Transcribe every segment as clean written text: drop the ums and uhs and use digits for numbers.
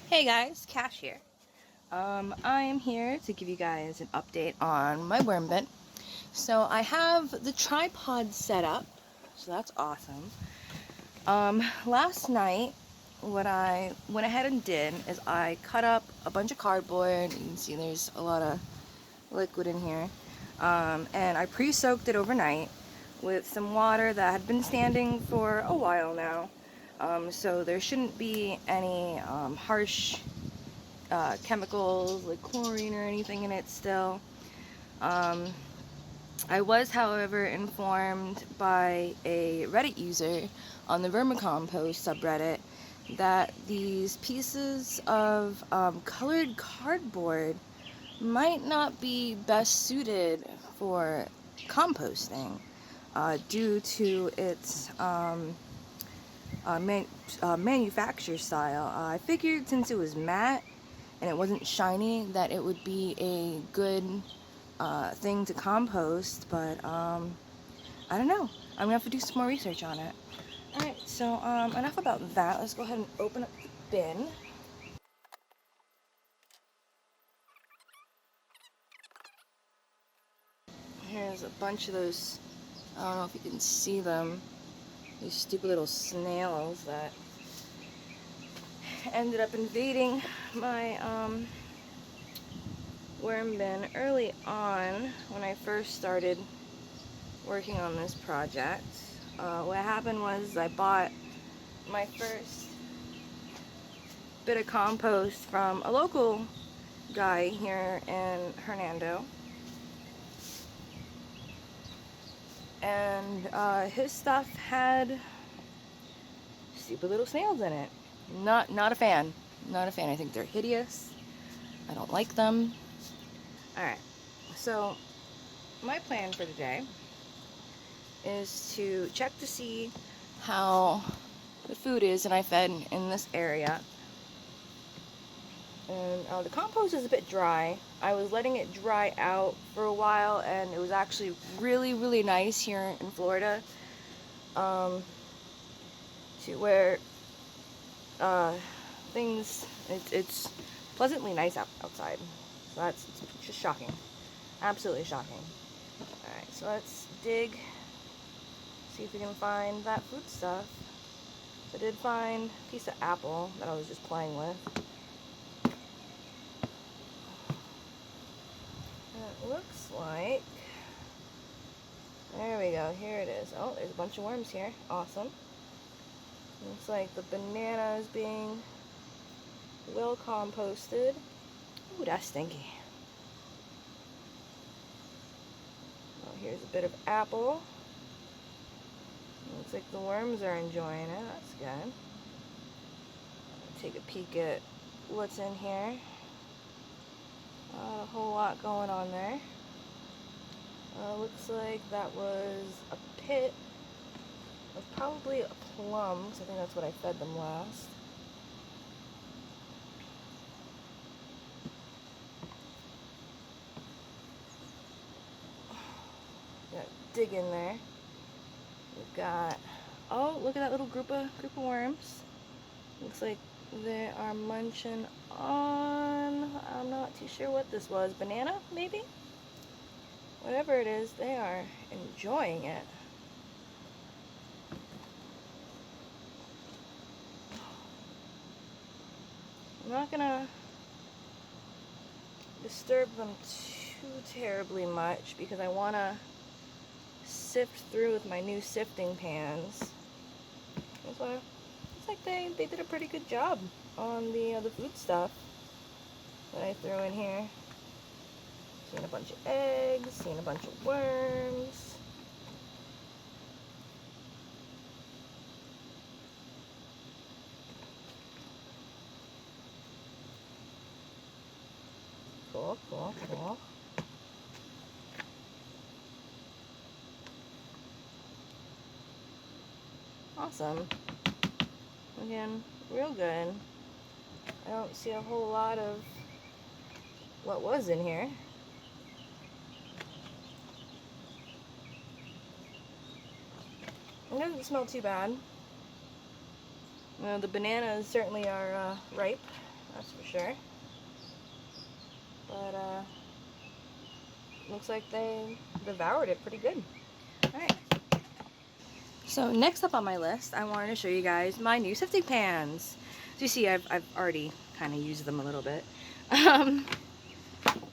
Hey guys, Cash here. I am here to give you guys an update on my worm bin. So I have the tripod set up, so that's awesome. Last night, what I went ahead and did is I cut up a bunch of cardboard. You can see there's a lot of liquid in here. And I pre-soaked it overnight with some water that had been standing for a while now. So there shouldn't be any harsh chemicals like chlorine or anything in it still. I was, however, informed by a Reddit user on the Vermicompost subreddit that these pieces of colored cardboard might not be best suited for composting due to its manufacture style. I figured since it was matte and it wasn't shiny that it would be a good thing to compost, but I don't know. I'm gonna have to do some more research on it. Alright, so enough about that. Let's go ahead and open up the bin. Here's a bunch of those, I don't know if you can see them, these stupid little snails that ended up invading my worm bin early on when I first started working on this project. What happened was I bought my first bit of compost from a local guy here in Hernando, and his stuff had stupid little snails in it. Not a fan. Not a fan. I think they're hideous. I don't like them. Alright, so my plan for today is to check to see how the food is that I fed in this area. And the compost is a bit dry. I was letting it dry out for a while, and it was actually really nice here in Florida, to where it's pleasantly nice outside. So it's just shocking. Absolutely shocking. Alright, so let's dig, see if we can find that food stuff. So I did find a piece of apple that I was just playing with. It looks like, there we go, here it is. Oh, there's a bunch of worms here. Awesome. Looks like the banana is being well composted. Ooh, that's stinky. Oh, here's a bit of apple. Looks like the worms are enjoying it. That's good. Take a peek at what's in here. Not a whole lot going on there. Looks like that was a pit of probably a plum, because I think that's what I fed them last. Got dig in there. We've got, oh, look at that little group of worms. Looks like they are munching on, I'm not too sure what this was, banana maybe? Whatever it is, they are enjoying it. I'm not gonna disturb them too terribly much because I want to sift through with my new sifting pans. That's why it's like they did a pretty good job on the food stuff that I threw in here. Seen a bunch of eggs, seen a bunch of worms. Cool. Awesome. Again, real good. I don't see a whole lot of what was in here. It doesn't smell too bad. The bananas certainly are ripe. that's for sure. But looks like they devoured it pretty good. Alright. So next up on my list, I wanted to show you guys my new sifting pans. As you see, I've already kind of used them a little bit.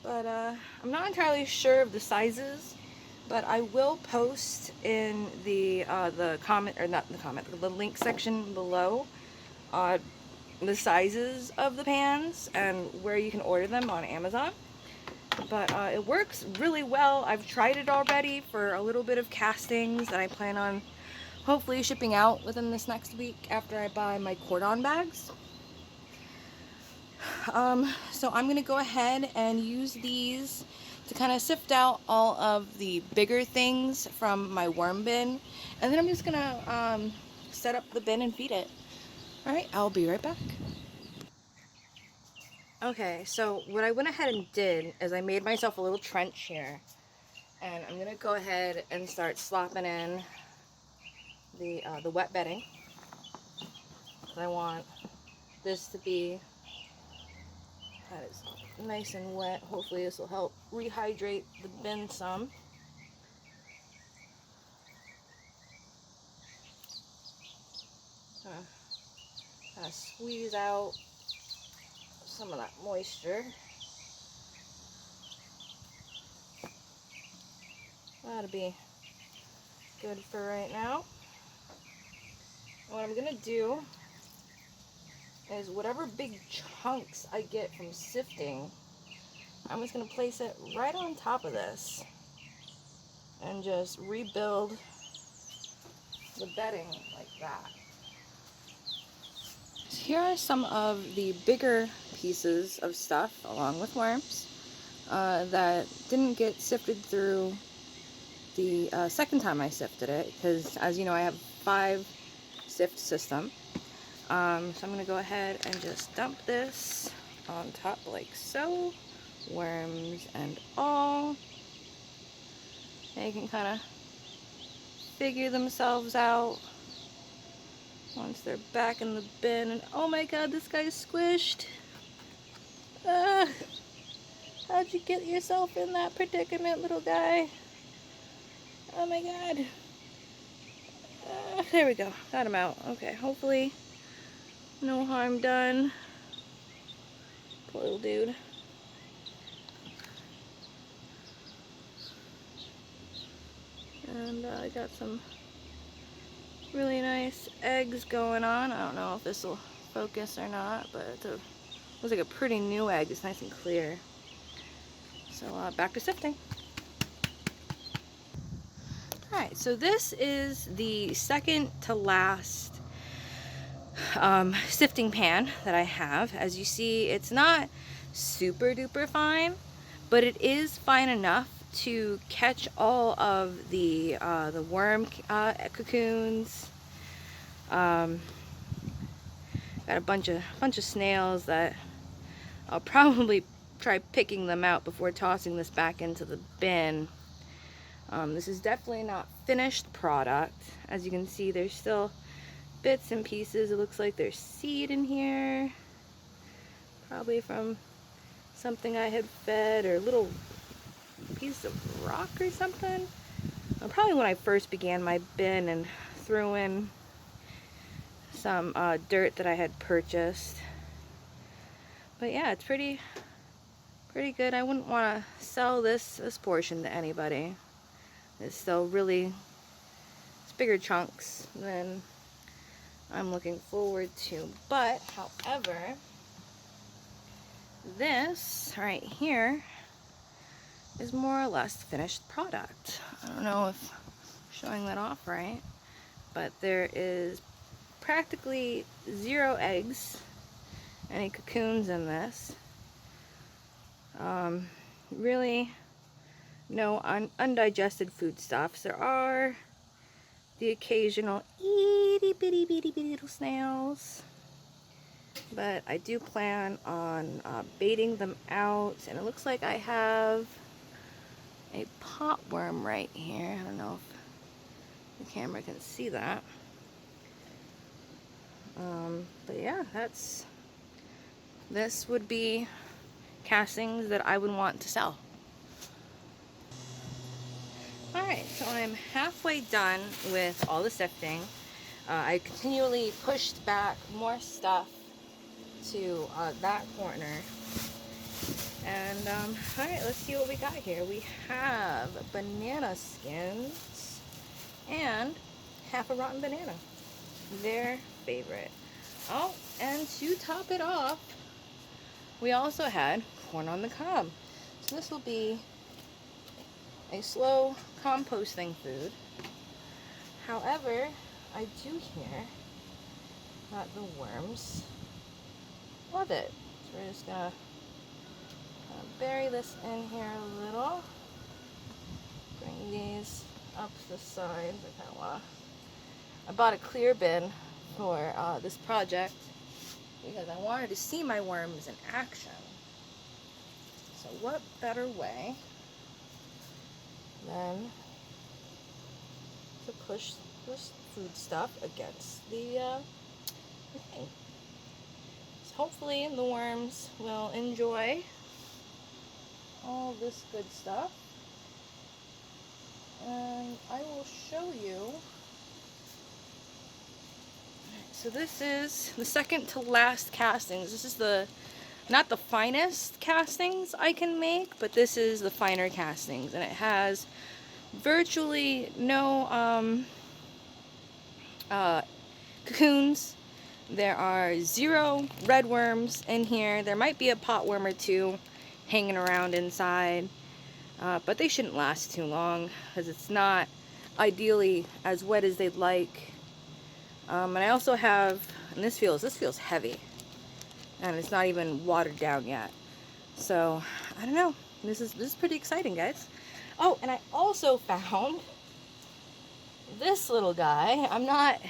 But I'm not entirely sure of the sizes, but I will post in the comment, or not the comment, the link section below the sizes of the pans and where you can order them on Amazon. But it works really well. I've tried it already for a little bit of castings that I plan on hopefully shipping out within this next week after I buy my cordon bags. So I'm going to go ahead and use these to kind of sift out all of the bigger things from my worm bin. And then I'm just going to set up the bin and feed it. Alright, I'll be right back. Okay, so what I went ahead and did is I made myself a little trench here. And I'm going to go ahead and start slopping in the wet bedding. I want this to be that is nice and wet. Hopefully this will help rehydrate the bin some. Kind of squeeze out some of that moisture. That'll be good for right now. And what I'm gonna do is whatever big chunks I get from sifting, I'm just gonna place it right on top of this and just rebuild the bedding like that. So here are some of the bigger pieces of stuff along with worms that didn't get sifted through the second time I sifted it, because as you know I have 5 sift system. So I'm going to go ahead and just dump this on top like so, worms and all. They can kind of figure themselves out once they're back in the bin. And oh my god, this guy's squished. How'd you get yourself in that predicament, little guy? Oh my god. There we go. Got him out. Okay, hopefully no harm done. Poor little dude. And I got some really nice eggs going on. I don't know if this will focus or not, but it looks like a pretty new egg. It's nice and clear. So back to sifting. Alright, so this is the second to last sifting pan that I have. As you see, it's not super duper fine, but it is fine enough to catch all of the worm cocoons. Got a bunch of snails that I'll probably try picking them out before tossing this back into the bin. This is definitely not finished product. As you can see, there's still bits and pieces. It looks like there's seed in here, probably from something I had fed, or a little piece of rock or something. Probably when I first began my bin and threw in some dirt that I had purchased. But yeah, it's pretty good. I wouldn't want to sell this portion to anybody. It's still really, it's bigger chunks than I'm looking forward to. But however, this right here is more or less finished product. I don't know if I'm showing that off right, but there is practically 0 eggs, any cocoons in this. Really no undigested foodstuffs. There are the occasional itty bitty little snails, but I do plan on baiting them out. And it looks like I have a pot worm right here. I don't know if the camera can see that. But yeah, that's this would be castings that I would want to sell. Alright, so I'm halfway done with all the sifting. I continually pushed back more stuff to that corner. And alright, let's see what we got here. We have banana skins and half a rotten banana. Their favorite. Oh, and to top it off, we also had corn on the cob. So this will be a slow composting food. However, I do hear that the worms love it. So we're just gonna bury this in here a little. Bring these up the sides. I bought a clear bin for this project because I wanted to see my worms in action. So what better way than to push this food stuff against the thing. So hopefully the worms will enjoy all this good stuff. And I will show you. So this is the second to last castings. This is not the finest castings I can make, but this is the finer castings, and it has virtually no cocoons. There are 0 red worms in here. There might be a pot worm or 2 hanging around inside, but they shouldn't last too long because it's not ideally as wet as they'd like. And I also have, and this feels heavy, and it's not even watered down yet. So I don't know. This is pretty exciting, guys. Oh, and I also found this little guy. I'm not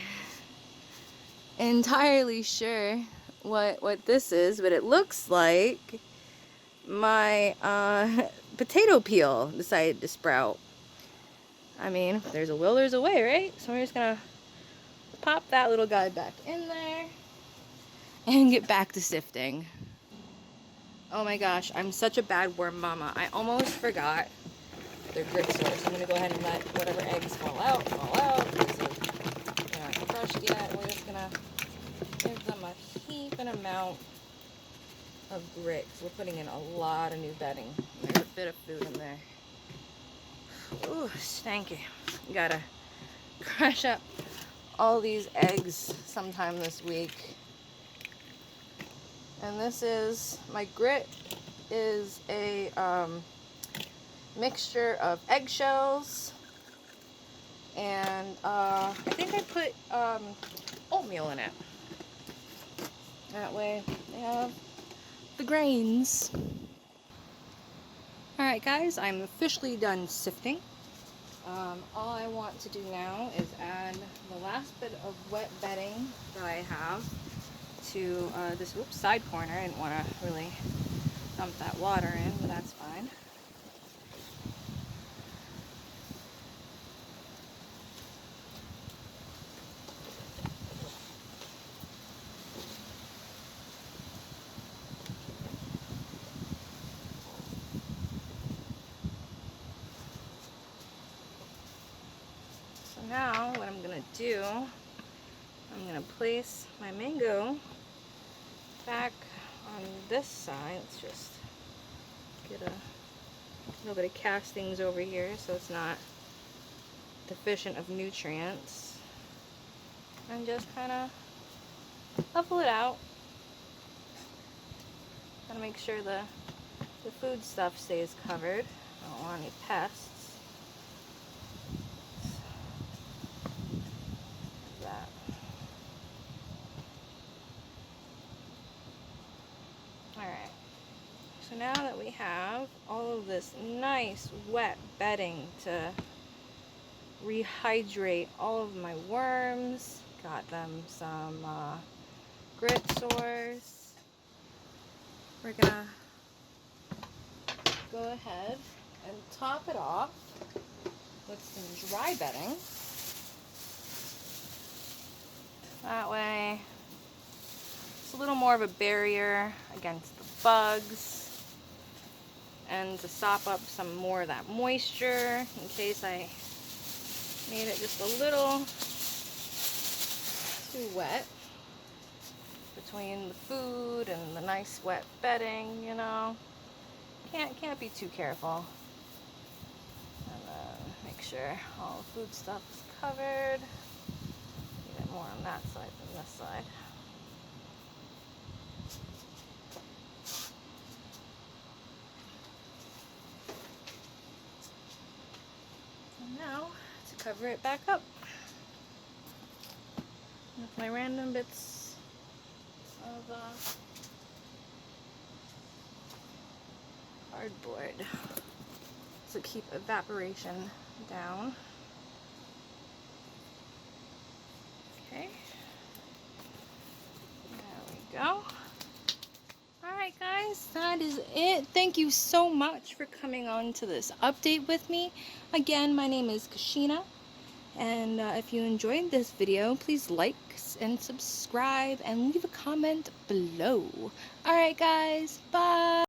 entirely sure what this is, but it looks like my potato peel decided to sprout. I mean, if there's a will, there's a way, right? So we're just gonna pop that little guy back in there and get back to sifting. Oh my gosh, I'm such a bad worm mama. I almost forgot their grit source. I'm gonna go ahead and let whatever eggs fall out. These aren't crushed yet. We're just gonna give them a heaping amount of grit. We're putting in a lot of new bedding. There's a bit of food in there. Ooh, stanky. You gotta crush up all these eggs sometime this week. And this is, my grit is a mixture of eggshells, and I think I put oatmeal in it. That way they have the grains. Alright guys, I'm officially done sifting. All I want to do now is add the last bit of wet bedding that I have to this side corner. I didn't want to really dump that water in, but that's fine. So now what I'm going to do, I'm going to place my mango back on this side. Let's just get a little bit of castings over here so it's not deficient of nutrients, and just kind of level it out. Gotta make sure the food stuff stays covered. I don't want any pests. Like that. Alright, so now that we have all of this nice wet bedding to rehydrate all of my worms, got them some grit source, we're gonna go ahead and top it off with some dry bedding. That way Just a little more of a barrier against the bugs, and to sop up some more of that moisture in case I made it just a little too wet between the food and the nice wet bedding, you know. Can't be too careful. And then make sure all the food stuff is covered. Get more on that side than this side. And now to cover it back up with my random bits of cardboard to keep evaporation down. Okay, there we go. Alright guys, that is it. Thank you so much for coming on to this update with me. Again, my name is Kashina, and if you enjoyed this video, please like and subscribe and leave a comment below. Alright guys, bye!